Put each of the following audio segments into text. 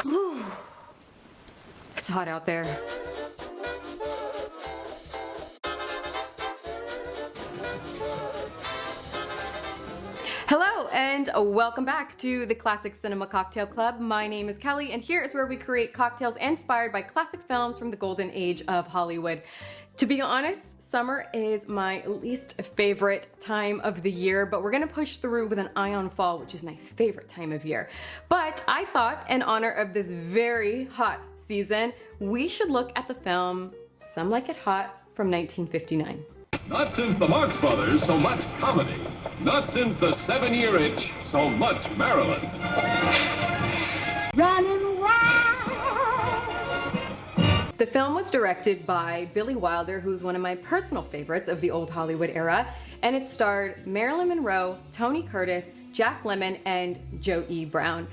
Whew. It's hot out there. Hello and welcome back to the Classic Cinema Cocktail Club. My name is Kelly and here is where we create cocktails inspired by classic films from the golden age of Hollywood. To be honest, summer is my least favorite time of the year, but we're gonna push through with an eye on fall, which is my favorite time of year. But I thought in honor of this very hot season, we should look at the film Some Like It Hot from 1959. Not since the Marx Brothers, so much comedy. Not since the 7-Year Itch, so much Marilyn. Running wild. The film was directed by Billy Wilder, who's one of my personal favorites of the old Hollywood era, and it starred Marilyn Monroe, Tony Curtis, Jack Lemmon, and Joe E. Brown.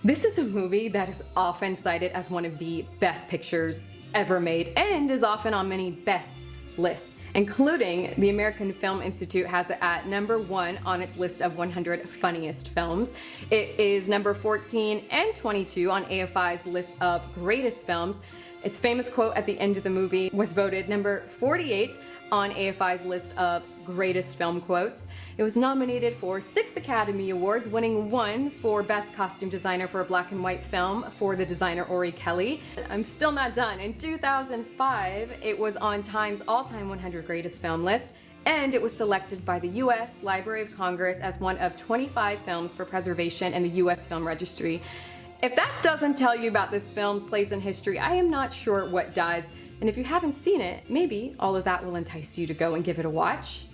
This is a movie that is often cited as one of the best pictures ever made and is often on many best lists, including the American Film Institute has it at #1 on its list of 100 funniest films. It is number 14 and 22 on AFI's list of greatest films. Its famous quote at the end of the movie was voted number 48 on AFI's list of greatest film quotes. It was nominated for 6 Academy Awards, winning 1 for Best Costume Designer for a black and white film for the designer Ori Kelly. I'm still not done. In 2005, it was on Time's all-time 100 greatest film list, and it was selected by the U.S. Library of Congress as one of 25 films for preservation in the U.S. Film Registry. If that doesn't tell you about this film's place in history, I am not sure what does. And if you haven't seen it, maybe all of that will entice you to go and give it a watch.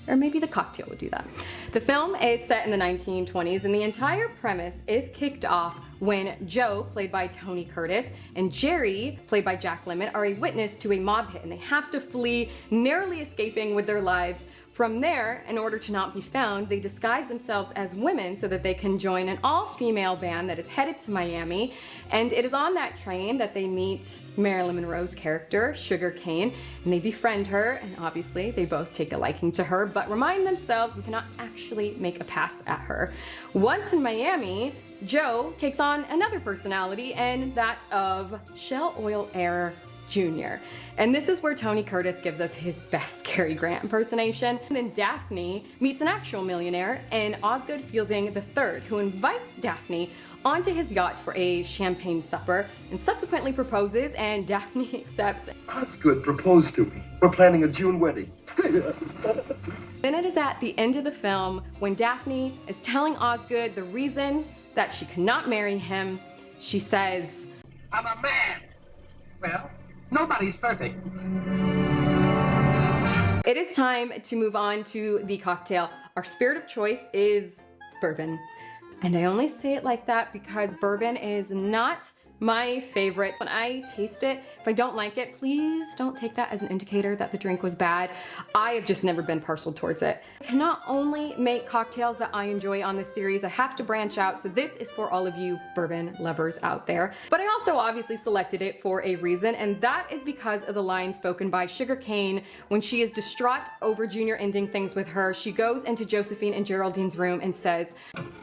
Or maybe the cocktail would do that. The film is set in the 1920s, and the entire premise is kicked off when Joe, played by Tony Curtis, and Jerry, played by Jack Lemmon, are a witness to a mob hit, and they have to flee, narrowly escaping with their lives. From there, in order to not be found, they disguise themselves as women so that they can join an all-female band that is headed to Miami. And it is on that train that they meet Marilyn Monroe's character, Sugar Cane, and they befriend her, and obviously they both take a liking to her, but remind themselves we cannot actually make a pass at her. Once in Miami, Joe takes on another personality, and that of Shell Oil Heir Jr. And this is where Tony Curtis gives us his best Cary Grant impersonation. And then Daphne meets an actual millionaire in Osgood Fielding III, who invites Daphne onto his yacht for a champagne supper and subsequently proposes, and Daphne accepts. Osgood proposed to me. We're planning a June wedding. Then it is at the end of the film when Daphne is telling Osgood the reasons that she cannot marry him. She says, I'm a man. Well, nobody's perfect. It is time to move on to the cocktail. Our spirit of choice is bourbon. And I only say it like that because bourbon is not my favorite. When I taste it, if I don't like it, please don't take that as an indicator that the drink was bad. I have just never been partial towards it. I can not only make cocktails that I enjoy on this series, I have to branch out, so this is for all of you bourbon lovers out there. But I also obviously selected it for a reason, and that is because of the line spoken by Sugar Cane when she is distraught over Junior ending things with her. She goes into Josephine and Geraldine's room and says,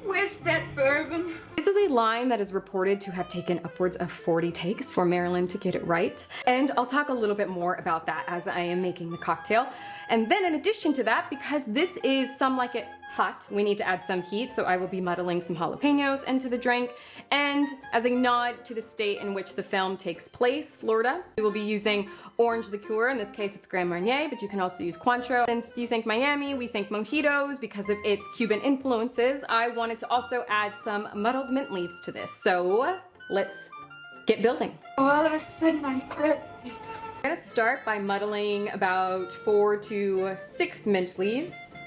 Where's that bourbon? This is a line that is reported to have taken upwards of 40 takes for Marilyn to get it right. And I'll talk a little bit more about that as I am making the cocktail. And then in addition to that, because this is Some Like It Hot, we need to add some heat, so I will be muddling some jalapenos into the drink. And as a nod to the state in which the film takes place, Florida, we will be using orange liqueur. In this case, it's Grand Marnier, but you can also use Cointreau. Since you think Miami, we think mojitos because of its Cuban influences. I wanted to also add some muddled mint leaves to this. So let's get building. All of a sudden I'm thirsty. I'm gonna start by muddling about 4 to 6 mint leaves.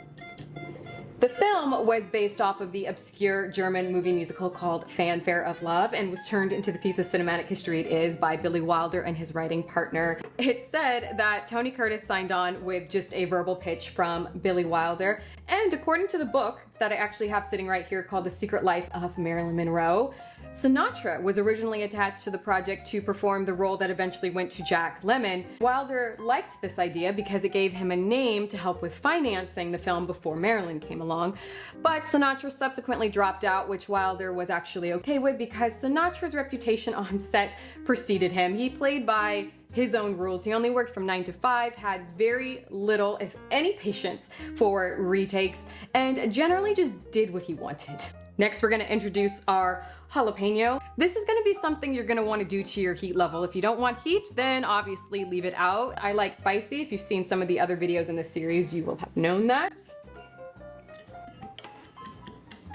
The film was based off of the obscure German movie musical called Fanfare of Love and was turned into the piece of cinematic history it is by Billy Wilder and his writing partner. It's said that Tony Curtis signed on with just a verbal pitch from Billy Wilder, and according to the book, that I actually have sitting right here called The Secret Life of Marilyn Monroe. Sinatra was originally attached to the project to perform the role that eventually went to Jack Lemmon. Wilder liked this idea because it gave him a name to help with financing the film before Marilyn came along. But Sinatra subsequently dropped out, which Wilder was actually okay with because Sinatra's reputation on set preceded him. He played by his own rules. He only worked from 9 to 5, had very little, if any, patience for retakes, and generally just did what he wanted. Next, we're gonna introduce our jalapeno. This is gonna be something you're gonna wanna do to your heat level. If you don't want heat, then obviously leave it out. I like spicy. If you've seen some of the other videos in this series, you will have known that.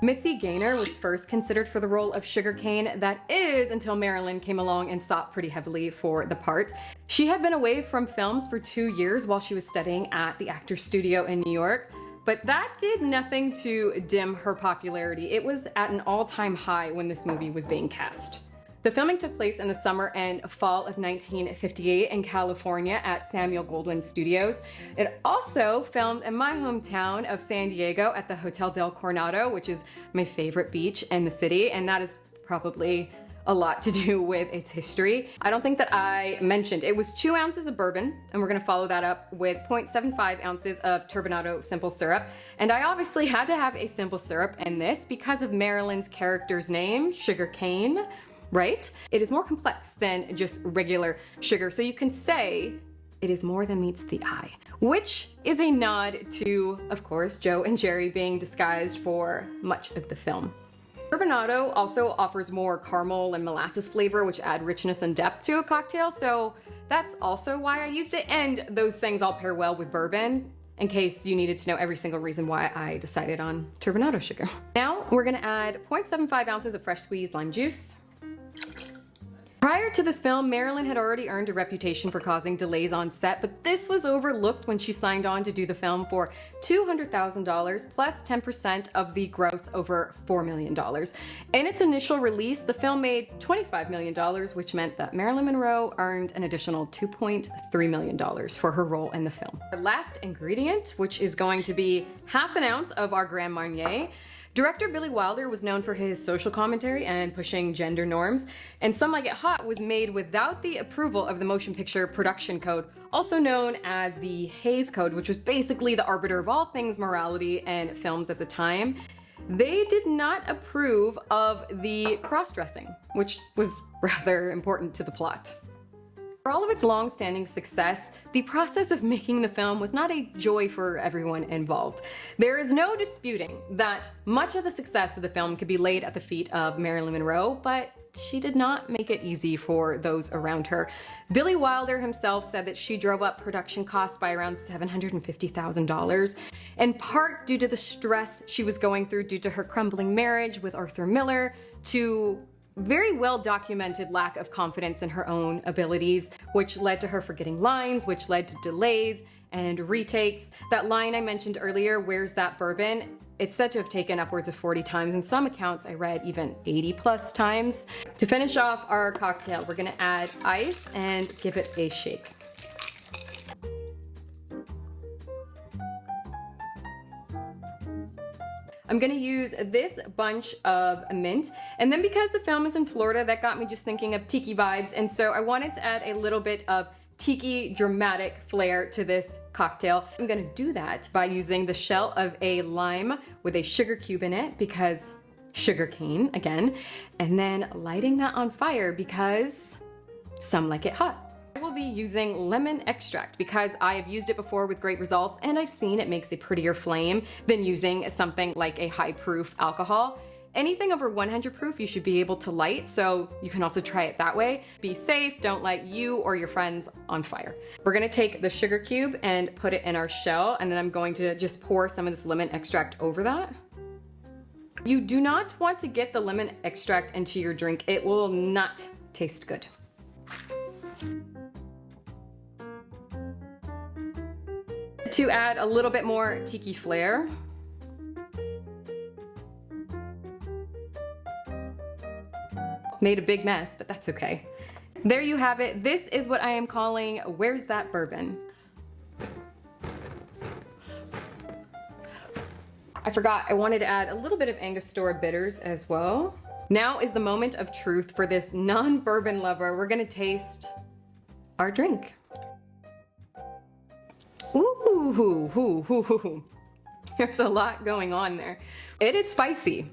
Mitzi Gaynor was first considered for the role of Sugarcane. That is until Marilyn came along and sought pretty heavily for the part. She had been away from films for 2 years while she was studying at the Actors Studio in New York, but that did nothing to dim her popularity. It was at an all-time high when this movie was being cast. The filming took place in the summer and fall of 1958 in California at Samuel Goldwyn Studios. It also filmed in my hometown of San Diego at the Hotel del Coronado, which is my favorite beach in the city, and that is probably a lot to do with its history. I don't think that I mentioned, it was 2 ounces of bourbon, and we're gonna follow that up with 0.75 ounces of Turbinado simple syrup. And I obviously had to have a simple syrup in this because of Marilyn's character's name, Sugarcane. Right? It is more complex than just regular sugar, so you can say it is more than meets the eye, which is a nod to, of course, Joe and Jerry being disguised for much of the film. Turbinado also offers more caramel and molasses flavor, which add richness and depth to a cocktail, so that's also why I used it, and those things all pair well with bourbon, in case you needed to know every single reason why I decided on Turbinado sugar. Now we're gonna add 0.75 ounces of fresh squeezed lime juice. Prior to this film, Marilyn had already earned a reputation for causing delays on set, but this was overlooked when she signed on to do the film for $200,000 plus 10% of the gross over $4 million. In its initial release, the film made $25 million, which meant that Marilyn Monroe earned an additional $2.3 million for her role in the film. Our last ingredient, which is going to be ½ ounce of our Grand Marnier. Director Billy Wilder was known for his social commentary and pushing gender norms, and Some Like It Hot was made without the approval of the Motion Picture Production Code, also known as the Hays Code, which was basically the arbiter of all things morality in films at the time. They did not approve of the cross-dressing, which was rather important to the plot. For all of its long-standing success, the process of making the film was not a joy for everyone involved. There is no disputing that much of the success of the film could be laid at the feet of Marilyn Monroe, but she did not make it easy for those around her. Billy Wilder himself said that she drove up production costs by around $750,000, in part due to the stress she was going through due to her crumbling marriage with Arthur Miller, to very well documented lack of confidence in her own abilities, which led to her forgetting lines, which led to delays and retakes. That line I mentioned earlier, "Where's that bourbon?" It's said to have taken upwards of 40 times. In some accounts, I read even 80 plus times. To finish off our cocktail, we're gonna add ice and give it a shake. I'm gonna use this bunch of mint, and then because the film is in Florida, that got me just thinking of Tiki vibes, and so I wanted to add a little bit of Tiki dramatic flair to this cocktail. I'm gonna do that by using the shell of a lime with a sugar cube in it, because sugar cane again, and then lighting that on fire because some like it hot. I will be using lemon extract because I have used it before with great results, and I've seen it makes a prettier flame than using something like a high proof alcohol. Anything over 100 proof you should be able to light, so you can also try it that way. Be safe, don't light you or your friends on fire. We're gonna take the sugar cube and put it in our shell, and then I'm going to just pour some of this lemon extract over that. You do not want to get the lemon extract into your drink. It will not taste good. To add a little bit more tiki flair, made a big mess, but that's okay. There you have it. This is what I am calling Where's That Bourbon? I forgot, I wanted to add a little bit of Angostura bitters as well. Now is the moment of truth for this non-bourbon lover. We're gonna taste our drink. Ooh, there's a lot going on there. It is spicy.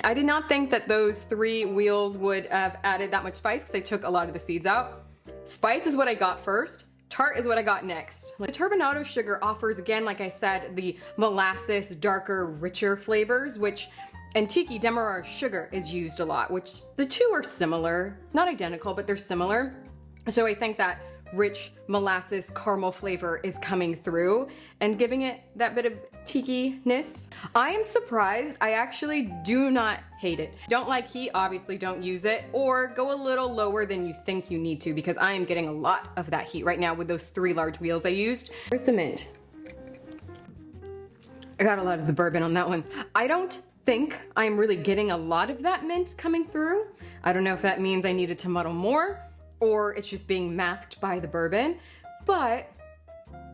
I did not think that those 3 wheels would have added that much spice because I took a lot of the seeds out. Spice is what I got first. Tart is what I got next. The Turbinado sugar offers, again, like I said, the molasses, darker, richer flavors, and Tiki Demerara sugar is used a lot, which the two are similar. Not identical, but they're similar. So I think that rich molasses caramel flavor is coming through and giving it that bit of tiki-ness. I am surprised. I actually do not hate it. Don't like heat, obviously don't use it, or go a little lower than you think you need to, because I am getting a lot of that heat right now with those 3 large wheels I used. Where's the mint? I got a lot of the bourbon on that one. I don't think I'm really getting a lot of that mint coming through. I don't know if that means I needed to muddle more, or it's just being masked by the bourbon, but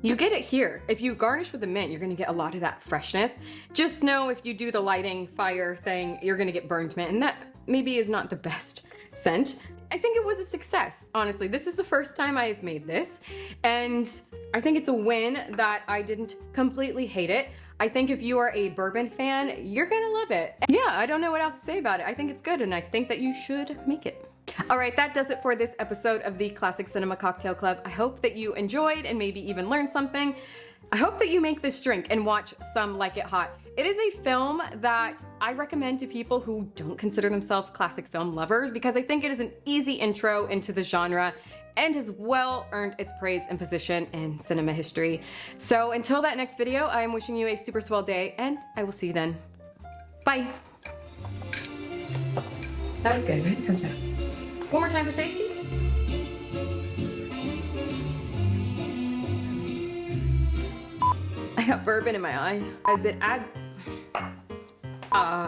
you get it here. If you garnish with the mint, you're gonna get a lot of that freshness. Just know if you do the lighting fire thing, you're gonna get burnt mint, and that maybe is not the best scent. I think it was a success, honestly. This is the first time I've made this, and I think it's a win that I didn't completely hate it. I think if you are a bourbon fan, you're gonna love it. Yeah, I don't know what else to say about it. I think it's good, and I think that you should make it. All right, that does it for this episode of the Classic Cinema Cocktail Club. I hope that you enjoyed and maybe even learned something. I hope that you make this drink and watch Some Like It Hot. It is a film that I recommend to people who don't consider themselves classic film lovers, because I think it is an easy intro into the genre and has well earned its praise and position in cinema history. So until that next video, I am wishing you a super swell day, and I will see you then. Bye. That was good, right? One more time for safety. I got bourbon in my eye as it adds.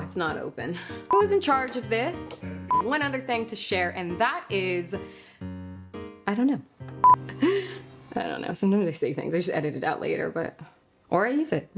It's not open. Who was in charge of this? One other thing to share, and that is, I don't know. I don't know. Sometimes I say things, I just edit it out later, or I use it.